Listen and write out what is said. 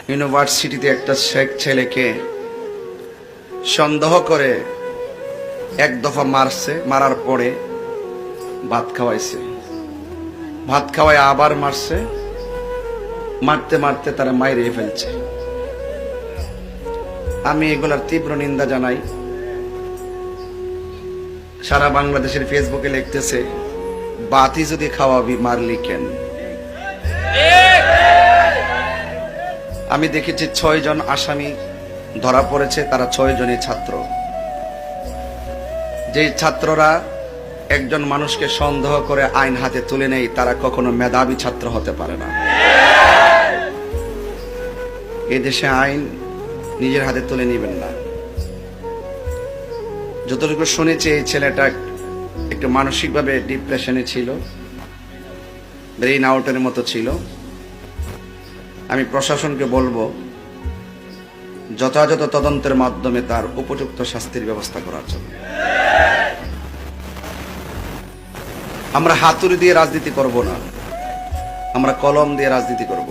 ইউনিভার্সিটিতে একটা ছেলেকে সন্দেহ করে এক দফা মারছে, মারার পরে ভাত খাওয়াইছে, ভাত খাওয়ায় আবার মারছে, মারতে মারতে তারা মাইরে ফেলছে। আমি এগুলার তীব্র নিন্দা জানাই। সারা বাংলাদেশের ফেসবুকে লিখতেছে, বাতি যদি খাওয়াবি মারলি কেন? আমি দেখেছি ৬ জন আসামি ধরা পড়েছে, তারা ৬ জনই ছাত্র। যে ছাত্ররা একজন মানুষকে সন্দেহ করে আইন হাতে তুলে নেয়, তারা কখনো মেধাবী ছাত্র হতে পারে না। এই দেশে আইন নিজের হাতে তুলে নেবেন না। যতটুকু শুনেছি, এই ছেলেটা একটু মানসিকভাবে ডিপ্রেশনে ছিল, ব্রেইন আউটের মতো ছিল। আমি প্রশাসনকে বলবো, যথাযথ তদন্তের মাধ্যমে তার উপযুক্ত শাস্তির ব্যবস্থা করার জন্য। আমরা হাতুড়ি দিয়ে রাজনীতি করব না, আমরা কলম দিয়ে রাজনীতি করব।